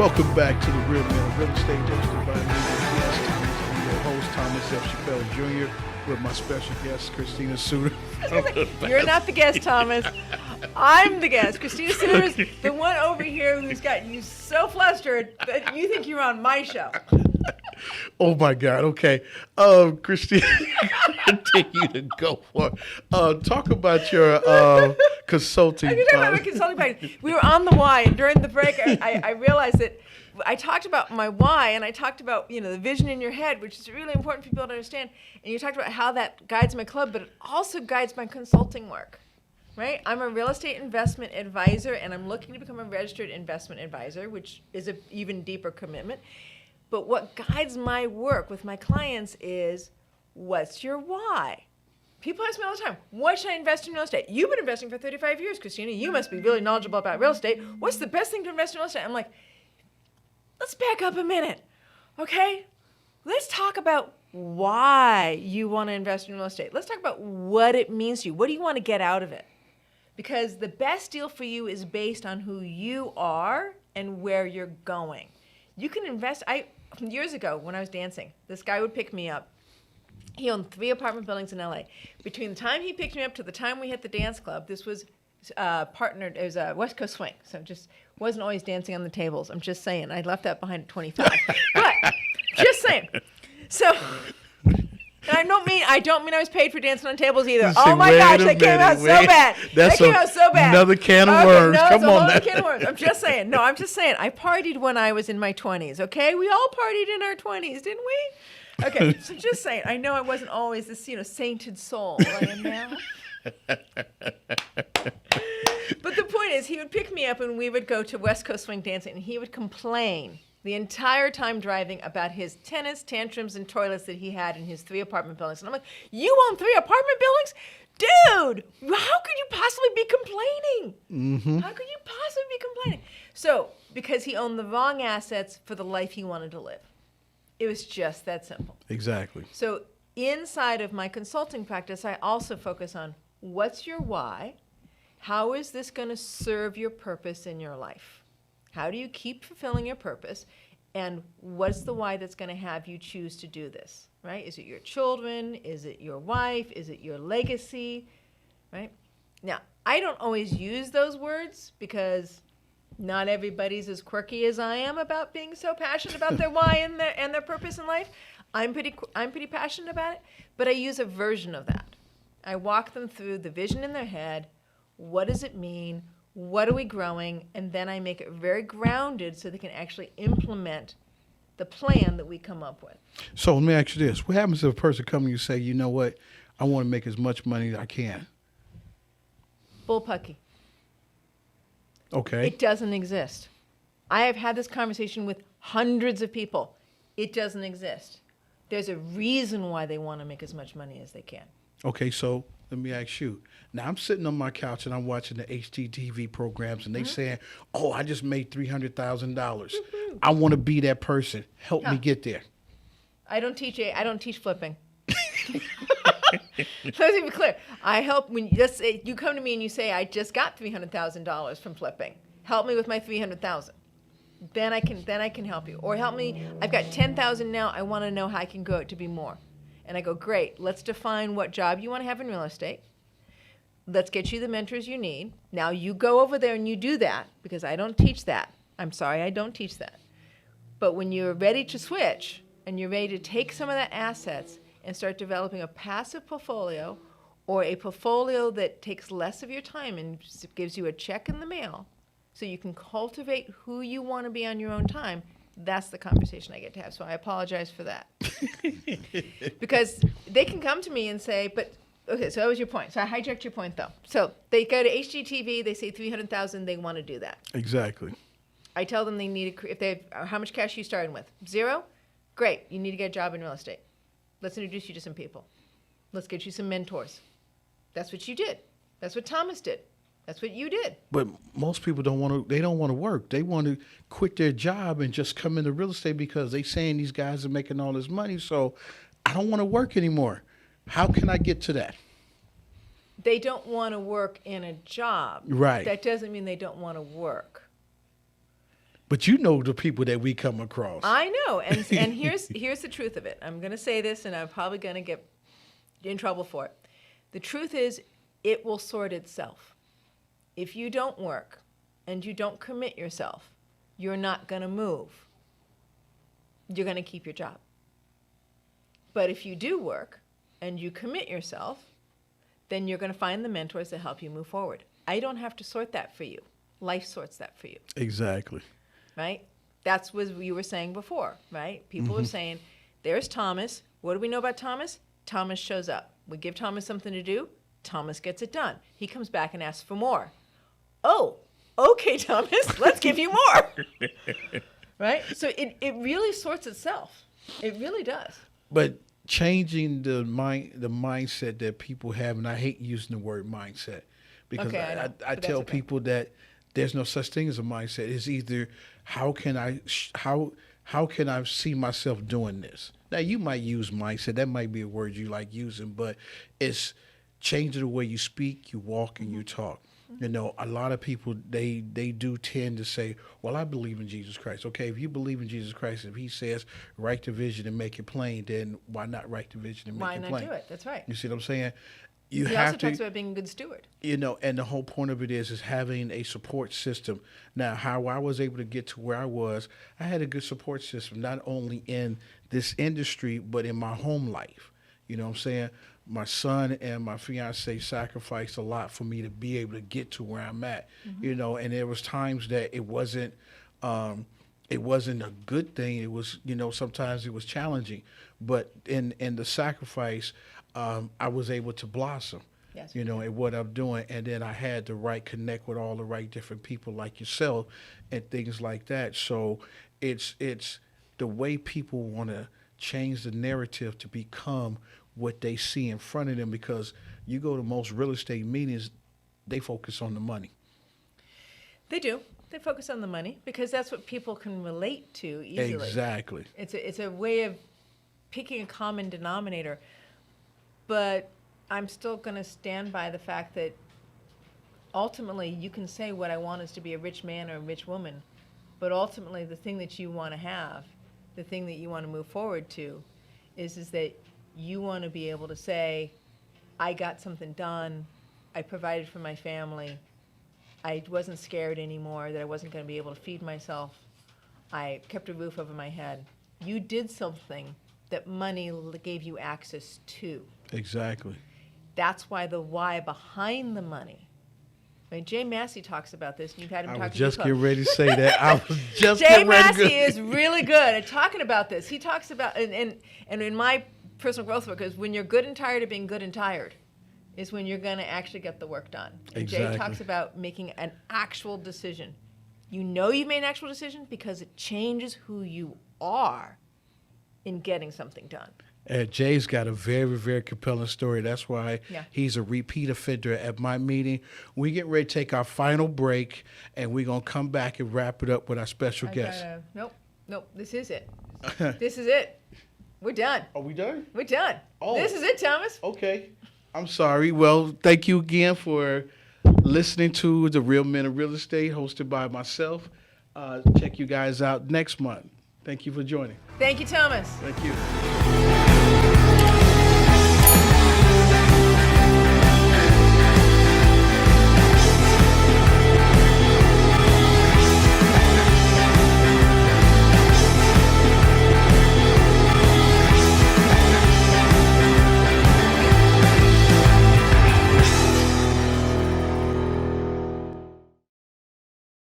Welcome back to the Real Men of Real Estate, hosted by me, your guest. I'm your host, Thomas F. Chappell Jr., with my special guest, Christina Suter. You're not the guest, Thomas. I'm the guest. Christina Suter is the one over here who's got you so flustered that you think you're on my show. Oh my God. Okay. Christina, take you to go for. Talk about your consulting. I can talk about my consulting practice. We were on the why, and during the break, I realized that I talked about my why, and I talked about the vision in your head, which is really important for people to understand. And you talked about how that guides my club, but it also guides my consulting work. Right? I'm a real estate investment advisor, and I'm looking to become a registered investment advisor, which is an even deeper commitment. But what guides my work with my clients is, what's your why? People ask me all the time, why should I invest in real estate? You've been investing for 35 years, Christina. You must be really knowledgeable about real estate. What's the best thing to invest in real estate? I'm like, let's back up a minute, okay? Let's talk about why you want to invest in real estate. Let's talk about what it means to you. What do you want to get out of it? Because the best deal for you is based on who you are and where you're going. You can invest. Years ago, when I was dancing, this guy would pick me up. He owned 3 apartment buildings in LA. Between the time he picked me up to the time we hit the dance club, this was partnered. It was a West Coast swing, so just wasn't always dancing on the tables. I'm just saying. I left that behind at 25. But just saying. So, and I don't mean I was paid for dancing on tables either. Oh my gosh, that came out so bad. That came out so bad. Another can of worms. No, Come on. Another can of worms. I'm just saying. No, I'm just saying. I partied when I was in my 20s. Okay, we all partied in our 20s, didn't we? Okay, so just saying. I know I wasn't always this, sainted soul I am now. But the point is, he would pick me up and we would go to West Coast swing dancing, and he would complain the entire time driving about his tennis, tantrums, and toilets that he had in his 3 apartment buildings. And I'm like, you own 3 apartment buildings? Dude, how could you possibly be complaining? Mm-hmm. How could you possibly be complaining? So, because he owned the wrong assets for the life he wanted to live. It was just that simple. Exactly. So, inside of my consulting practice, I also focus on what's your why? How is this going to serve your purpose in your life? How do you keep fulfilling your purpose? And what's the why that's going to have you choose to do this, right? Is it your children? Is it your wife? Is it your legacy, right? Now, I don't always use those words because not everybody's as quirky as I am about being so passionate about their why and their purpose in life. I'm pretty passionate about it, but I use a version of that. I walk them through the vision in their head. What does it mean? What are we growing? And then I make it very grounded so they can actually implement the plan that we come up with. So let me ask you this. What happens if a person comes and you say, you know what, I want to make as much money as I can? Bullpucky. Okay. It doesn't exist. I have had this conversation with hundreds of people. It doesn't exist. There's a reason why they want to make as much money as they can. Okay, so let me ask you. Now, I'm sitting on my couch and I'm watching the HGTV programs, and they saying, oh, I just made $300,000. I want to be that person. Help me get there. I don't teach flipping. Let's be clear. I help when you come to me and you say, I just got $300,000 from flipping. Help me with my $300,000. Then I can help you. Or help me, I've got $10,000 now. I want to know how I can grow it to be more. And I go, great, let's define what job you want to have in real estate. Let's get you the mentors you need. Now you go over there and you do that, because I don't teach that. I'm sorry, I don't teach that. But when you're ready to switch and you're ready to take some of that assets and start developing a passive portfolio, or a portfolio that takes less of your time and gives you a check in the mail so you can cultivate who you want to be on your own time, that's the conversation I get to have. So I apologize for that. Because they can come to me and say, but, okay, so that was your point. So I hijacked your point, though. So they go to HGTV, they say $300,000, they want to do that. Exactly. I tell them they need, how much cash are you starting with? 0? Great, you need to get a job in real estate. Let's introduce you to some people. Let's get you some mentors. That's what you did. That's what Thomas did. That's what you did. But most people don't want to work. They want to quit their job and just come into real estate because they saying these guys are making all this money. So I don't want to work anymore. How can I get to that? They don't want to work in a job. Right. That doesn't mean they don't want to work. But you know the people that we come across. I know, and here's the truth of it. I'm going to say this, and I'm probably going to get in trouble for it. The truth is, it will sort itself. If you don't work and you don't commit yourself, you're not going to move. You're going to keep your job. But if you do work and you commit yourself, then you're going to find the mentors that help you move forward. I don't have to sort that for you. Life sorts that for you. Exactly. Right? That's what you were saying before, right? People were saying, there's Thomas. What do we know about Thomas? Thomas shows up. We give Thomas something to do. Thomas gets it done. He comes back and asks for more. Oh, okay, Thomas, let's give you more. Right? So it really sorts itself. It really does. But changing the mindset that people have, and I hate using the word mindset, because Okay, I tell people that there's no such thing as a mindset. It's either how can I see myself doing this? Now you might use mindset. That might be a word you like using, but it's changing the way you speak, you walk, and you talk. You know, a lot of people, they do tend to say, well, I believe in Jesus Christ. Okay, if you believe in Jesus Christ, if he says write the vision and make it plain, then why not write the vision and make it plain? Why not do it? That's right. You see what I'm saying? He also talks about being a good steward. You know, and the whole point of it is having a support system. Now, how I was able to get to where I was, I had a good support system, not only in this industry, but in my home life. You know what I'm saying? My son and my fiance sacrificed a lot for me to be able to get to where I'm at. You know, and there was times that it wasn't a good thing. It was, you know, sometimes it was challenging, but in the sacrifice, I was able to blossom. Yes. You know, in what I'm doing, and then I had to connect with all the right different people like yourself and things like that. So it's the way people want to change the narrative to become what they see in front of them, because you go to most real estate meetings, they focus on the money. They do. They focus on the money because that's what people can relate to easily. Exactly. It's a way of picking a common denominator. But I'm still going to stand by the fact that ultimately you can say what I want is to be a rich man or a rich woman, but ultimately the thing that you want to have, the thing that you want to move forward to, is that you want to be able to say, I got something done, I provided for my family, I wasn't scared anymore that I wasn't going to be able to feed myself, I kept a roof over my head. You did something that money gave you access to. Exactly. That's why the why behind the money. I mean, Jay Massey talks about this, and you've had him talk I was to just you. getting ready to say that. I was just Jay getting ready to Massey is really good at talking about this. He talks about, and in my personal growth work, is when you're good and tired of being good and tired is when you're going to actually get the work done. And Exactly. Jay talks about making an actual decision. You know you've made an actual decision because it changes who you are in getting something done. Jay's got a very, very compelling story. That's why Yeah. he's a repeat offender at my meeting. We get ready to take our final break, and we're going to come back and wrap it up with our special guest. Nope, this is it. This is it. We're done. Are we done? We're done. Oh. This is it, Thomas. Okay. I'm sorry. Well, thank you again for listening to The Real Men of Real Estate, hosted by myself. Check you guys out next month. Thank you for joining. Thank you, Thomas. Thank you.